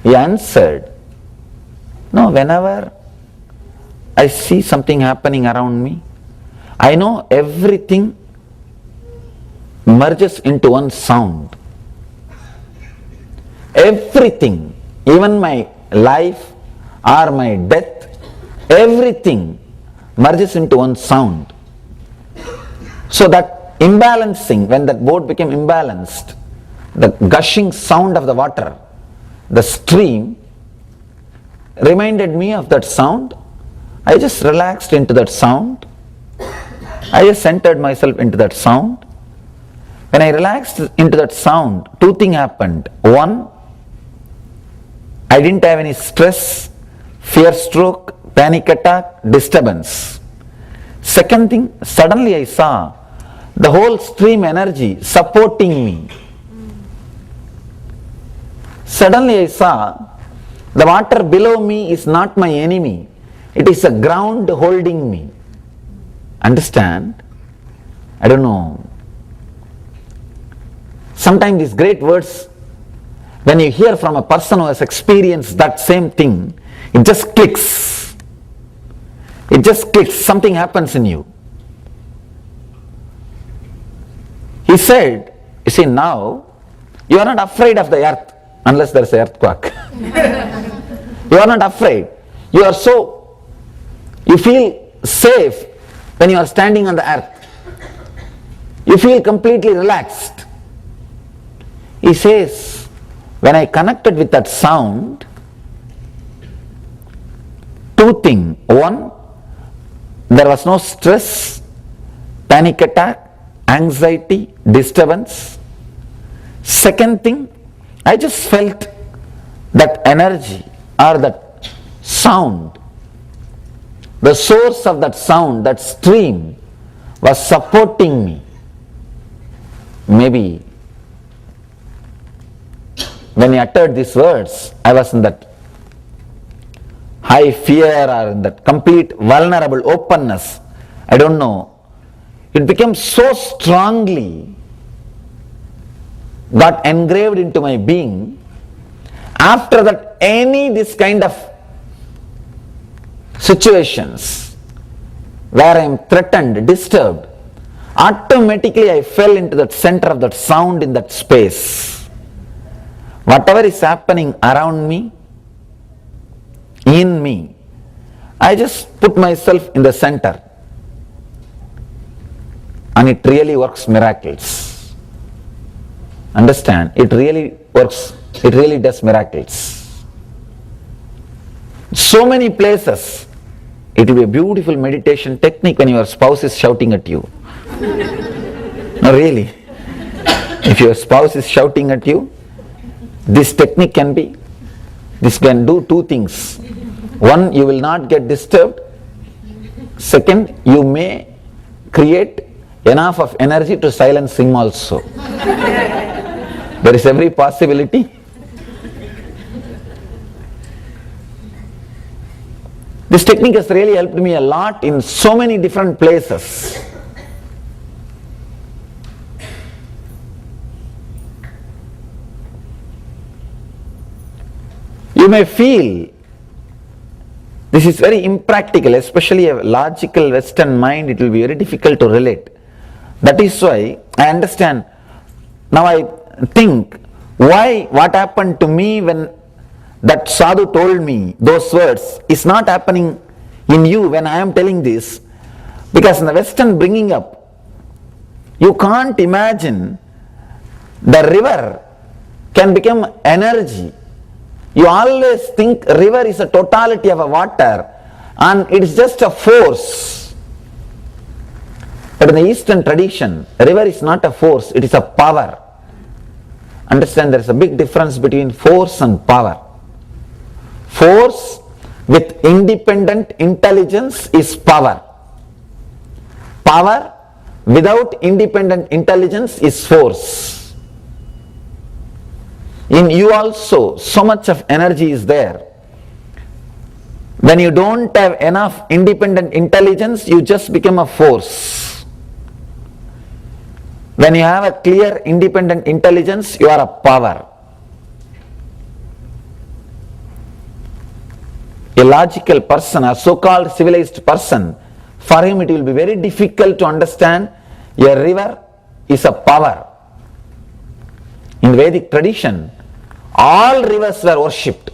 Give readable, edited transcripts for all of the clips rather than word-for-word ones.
He answered, no, whenever I see something happening around me, I know everything merges into one sound. Everything, even my life or my death, everything merges into one sound. So that imbalancing, when that boat became imbalanced, the gushing sound of the water, the stream, reminded me of that sound. I just relaxed into that sound. I just centered myself into that sound. When I relaxed into that sound, two things happened. One, I didn't have any stress, fear stroke, panic attack, disturbance. Second thing, suddenly I saw the whole stream energy supporting me. Suddenly I saw the water below me is not my enemy. It is a ground holding me. Understand? I don't know. Sometimes these great words, when you hear from a person who has experienced that same thing, it just clicks. It just clicks. Something happens in you. He said, you see, now you are not afraid of the earth unless there is an earthquake. You are not afraid. You feel safe when you are standing on the earth. You feel completely relaxed. He says, when I connected with that sound, two things. One, there was no stress, panic attack, anxiety, disturbance. Second thing, I just felt that energy or that sound, the source of that sound, that stream was supporting me. Maybe when he uttered these words, I was in that high fear or in that complete vulnerable openness. I don't know. It became so strongly got engraved into my being. After that, this kind of situations where I am threatened, disturbed, automatically I fell into that center of that sound in that space. Whatever is happening around me, in me, I just put myself in the center. And it really works miracles. Understand? It really works. It really does miracles. So many places. It will be a beautiful meditation technique when your spouse is shouting at you. No, really. If your spouse is shouting at you, this technique can do two things. One, you will not get disturbed. Second, you may create enough of energy to silence him also. There is every possibility. This technique has really helped me a lot in so many different places. You may feel this is very impractical, especially a logical Western mind, it will be very difficult to relate. That is why I understand. Now I think, what happened to me when that sadhu told me those words is not happening in you when I am telling this. Because in the Western bringing up, you can't imagine the river can become energy. You always think river is a totality of a water and it is just a force. But in the Eastern tradition, river is not a force, it is a power. Understand, there is a big difference between force and power. Force with independent intelligence is power. Power without independent intelligence is force. In you also, so much of energy is there. When you don't have enough independent intelligence, you just become a force. When you have a clear independent intelligence, you are a power. a logical person, a so-called civilized person, for him it will be very difficult to understand a river is a power. In Vedic tradition, all rivers were worshipped.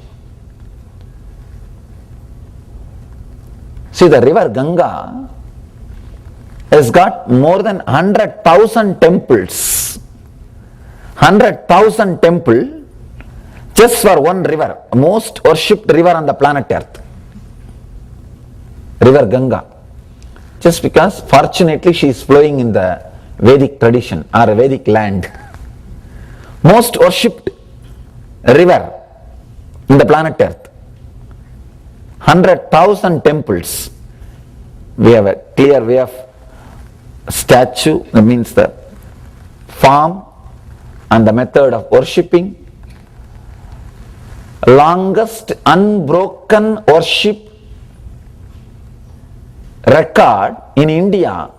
See, the river Ganga has got more than 100,000 temples. 100,000 temple just for one river, most worshipped river on the planet Earth. River Ganga. Just because fortunately she is flowing in the Vedic tradition or Vedic land. Most worshipped river in the planet Earth. 100,000 temples. We have a clear way of statue, that means the form and the method of worshipping. Longest unbroken worship record in India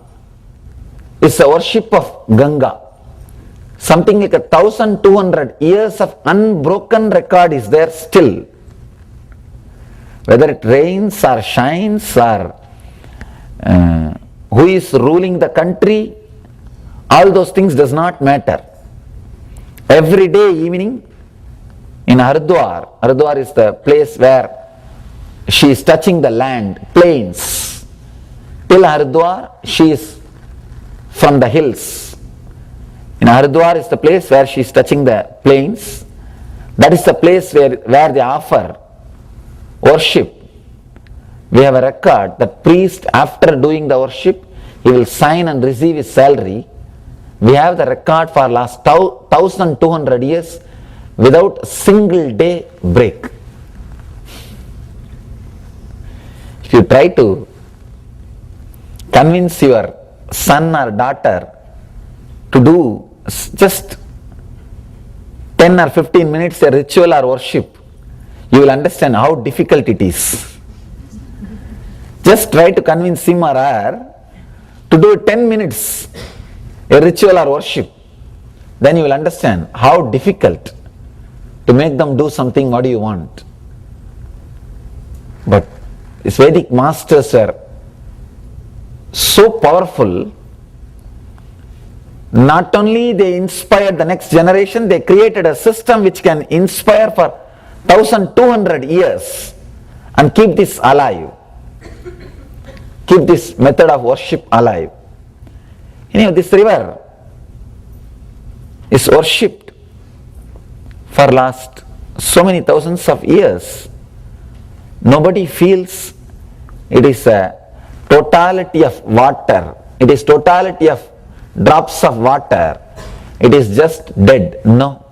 is the worship of Ganga. Something like 1,200 years of unbroken record is there still. Whether it rains or shines or who is ruling the country, all those things does not matter. Every day evening in Haridwar, Haridwar is the place where she is touching the land, plains. Till Haridwar, she is from the hills. In Haridwar is the place where she is touching the plains. That is the place where they offer worship. We have a record that priest, after doing the worship, he will sign and receive his salary. We have the record for last 1,200 years without a single day break. If you try to convince your son or daughter to do just 10 or 15 minutes a ritual or worship, you will understand how difficult it is. Just try to convince him or her to do 10 minutes a ritual or worship, then you will understand how difficult to make them do something what you want. But these Vedic masters were so powerful. Not only they inspired the next generation, they created a system which can inspire for 1,200 years and keep this alive. Keep this method of worship alive. This river is worshipped for last so many thousands of years. Nobody feels it is a totality of water. It is totality of drops of water. It is just dead. No.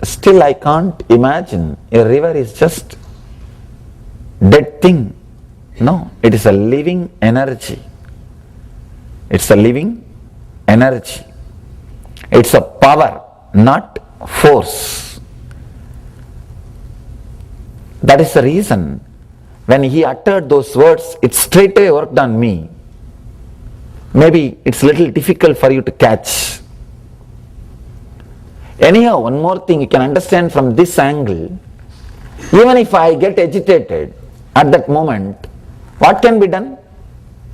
Still I can't imagine a river is just dead thing. No, it is a living energy. It's a living energy. It's a power, not force. That is the reason when he uttered those words, it straightaway worked on me. Maybe it's a little difficult for you to catch. Anyhow, one more thing you can understand from this angle. Even if I get agitated at that moment, what can be done?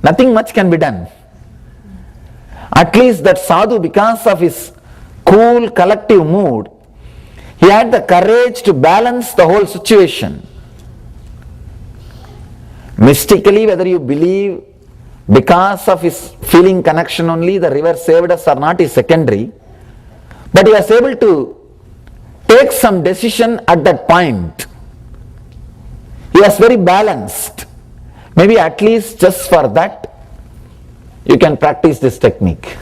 Nothing much can be done. At least that sadhu, because of his cool collective mood, he had the courage to balance the whole situation. Mystically, whether you believe because of his feeling connection only the river saved us or not is secondary, but he was able to take some decision at that point. He was very balanced. Maybe at least just for that, you can practice this technique.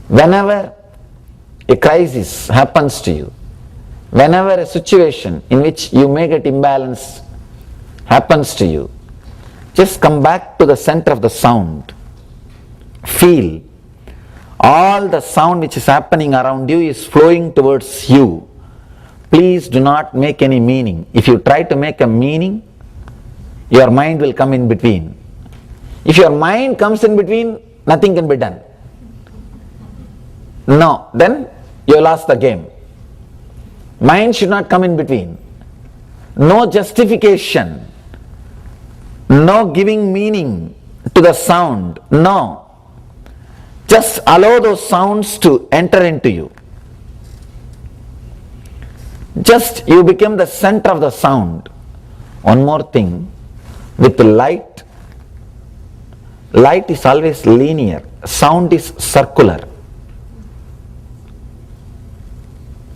Whenever a crisis happens to you, whenever a situation in which you may get imbalanced happens to you, just come back to the center of the sound. Feel all the sound which is happening around you is flowing towards you. Please do not make any meaning. If you try to make a meaning, your mind will come in between. If your mind comes in between, nothing can be done. No, then you lost the game. Mind should not come in between. No justification. No giving meaning to the sound. No. Just allow those sounds to enter into you. Just you become the center of the sound. One more thing, with light, light is always linear, sound is circular.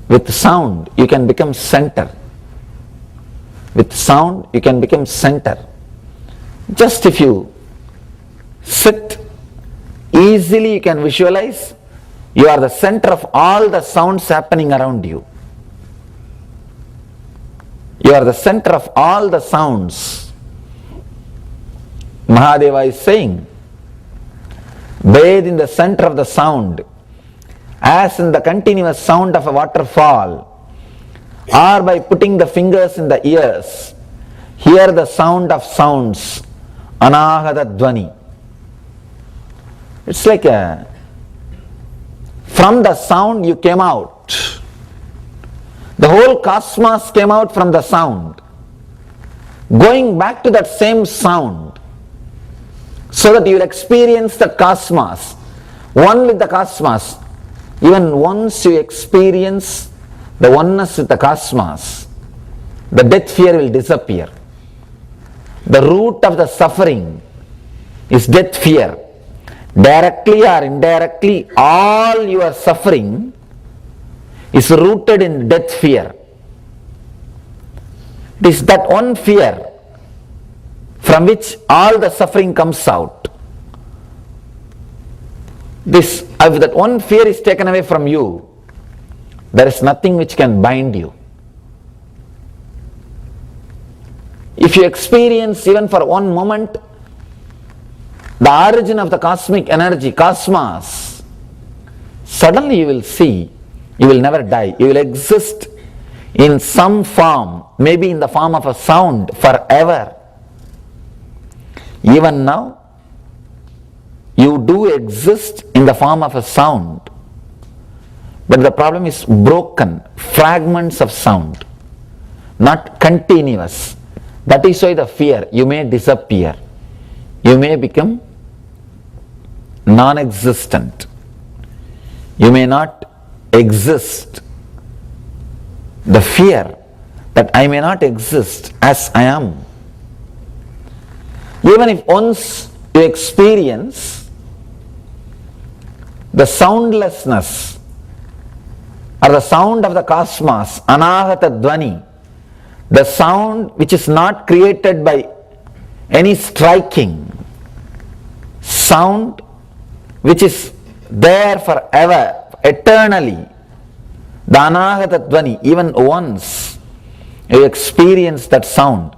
With sound, you can become center. With sound, you can become center. Just if you sit, easily you can visualize you are the center of all the sounds happening around you. You are the center of all the sounds. Mahadeva is saying, bathe in the center of the sound, as in the continuous sound of a waterfall, or by putting the fingers in the ears, hear the sound of sounds, anahata dvani. It's like from the sound you came out. The whole cosmos came out from the sound. Going back to that same sound, so that you will experience the cosmos, one with the cosmos. Even once you experience the oneness with the cosmos, the death fear will disappear. The root of the suffering is death fear. Directly or indirectly, all your suffering is rooted in death fear. It is that one fear from which all the suffering comes out. If that one fear is taken away from you, there is nothing which can bind you. If you experience even for one moment the origin of the cosmic energy, cosmos, suddenly you will see you will never die. You will exist in some form, maybe in the form of a sound forever. Even now, you do exist in the form of a sound. But the problem is broken, fragments of sound, not continuous. That is why the fear, you may disappear. You may become non-existent. You may not exist. The fear that I may not exist as I am. Even if once you experience the soundlessness or the sound of the cosmos, anahata dvani, the sound which is not created by any striking, sound which is there forever, eternally, the anahata dvani, even once you experience that sound,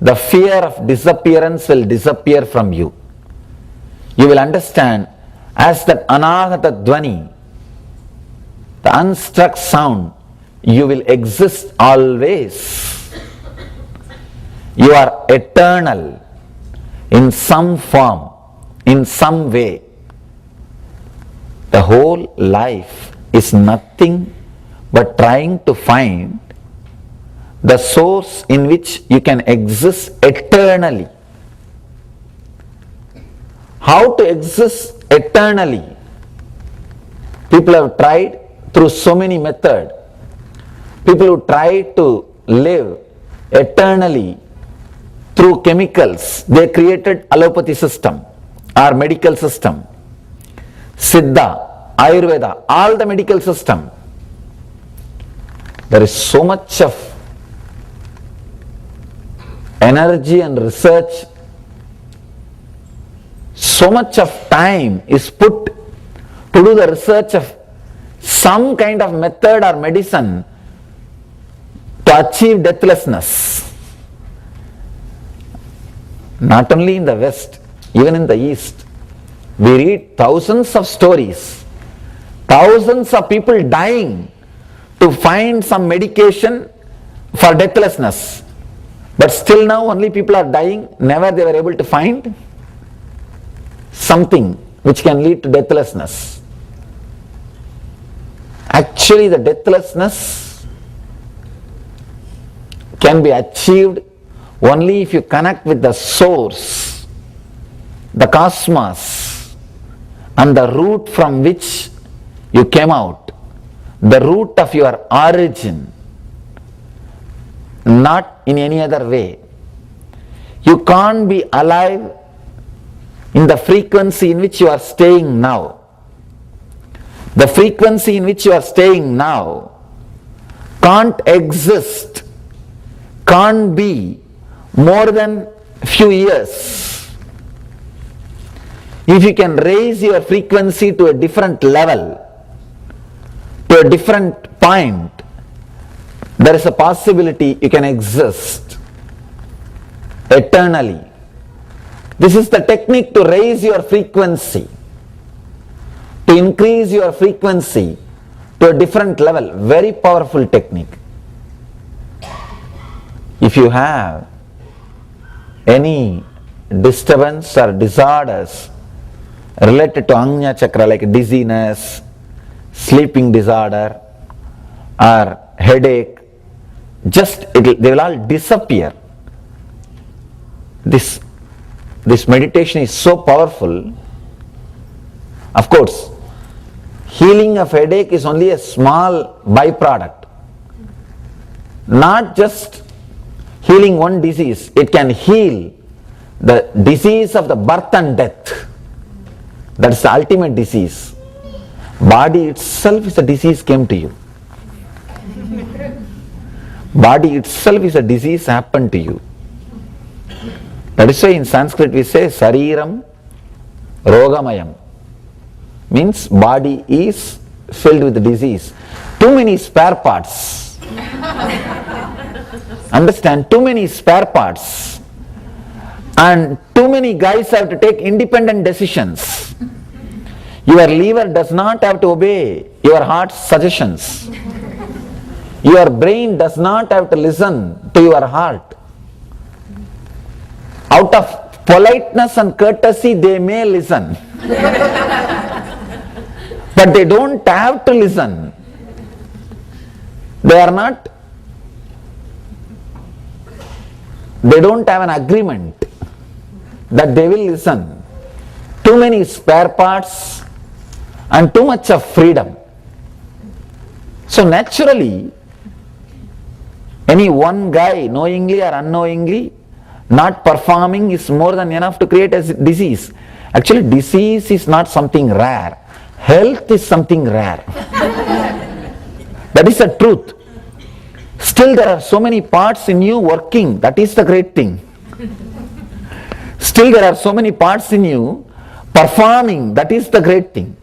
the fear of disappearance will disappear from you. You will understand as that anahata dvani, the unstruck sound, you will exist always. You are eternal in some form, in some way. The whole life is nothing but trying to find the source in which you can exist eternally. How to exist eternally? People have tried through so many methods. People who try to live eternally through chemicals, they created allopathy system or medical system. Siddha, Ayurveda, all the medical system. There is so much of energy and research, so much of time is put to do the research of some kind of method or medicine to achieve deathlessness. Not only in the West, even in the East, we read thousands of stories, thousands of people dying to find some medication for deathlessness. But still now only people are dying, never they were able to find something which can lead to deathlessness. Actually the deathlessness can be achieved only if you connect with the source, the cosmos, and the root from which you came out, the root of your origin, not in any other way. You can't be alive in the frequency in which you are staying now. The frequency in which you are staying now can't exist, can't be more than a few years. If you can raise your frequency to a different level, to a different point, there is a possibility you can exist eternally. This is the technique to raise your frequency, to increase your frequency to a different level. Very powerful technique. If you have any disturbance or disorders related to Ajna Chakra, like dizziness, sleeping disorder, or headache, they will all disappear. This meditation is so powerful. Of course, healing of headache is only a small byproduct. Not just healing one disease, it can heal the disease of the birth and death. That is the ultimate disease. Body itself is a disease came to you. Body itself is a disease happened to you. That is why in Sanskrit we say Sariram Rogamayam. Means body is filled with disease. Too many spare parts. Understand? Too many spare parts. And too many guys have to take independent decisions. Your liver does not have to obey your heart's suggestions. Your brain does not have to listen to your heart. Out of politeness and courtesy, they may listen. But they don't have to listen. They don't have an agreement that they will listen. Too many spare parts and too much of freedom. So naturally, any one guy, knowingly or unknowingly, not performing is more than enough to create a disease. Actually, disease is not something rare. Health is something rare. That is the truth. Still there are so many parts in you working. That is the great thing. Still there are so many parts in you performing. That is the great thing.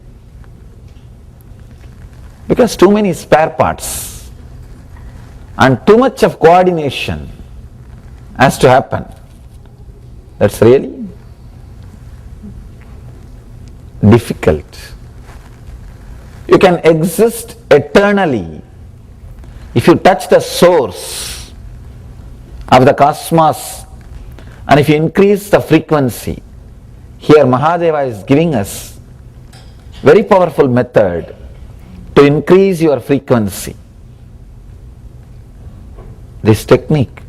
Because too many spare parts and too much of coordination has to happen. That's really difficult. You can exist eternally if you touch the source of the cosmos and if you increase the frequency. Here Mahadeva is giving us very powerful method to increase your frequency. This technique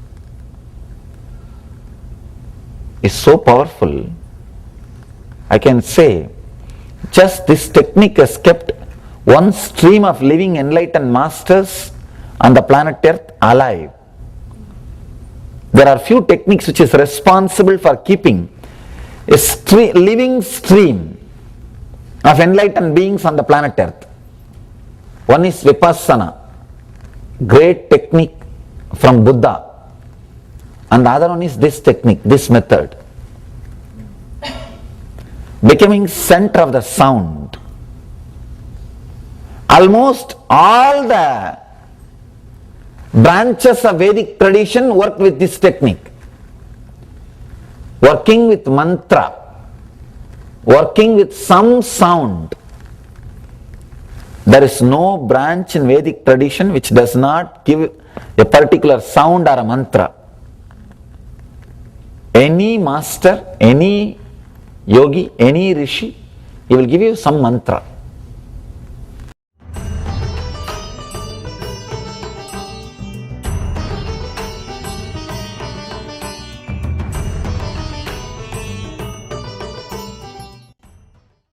is so powerful. I can say just this technique has kept one stream of living enlightened masters on the planet Earth alive. There are few techniques which is responsible for keeping a living stream of enlightened beings on the planet Earth. One is Vipassana, great technique from Buddha, and the other one is this technique, this method. Becoming center of the sound. Almost all the branches of Vedic tradition work with this technique. Working with mantra, working with some sound. There is no branch in Vedic tradition which does not give a particular sound or a mantra. Any master, any yogi, any rishi, he will give you some mantra.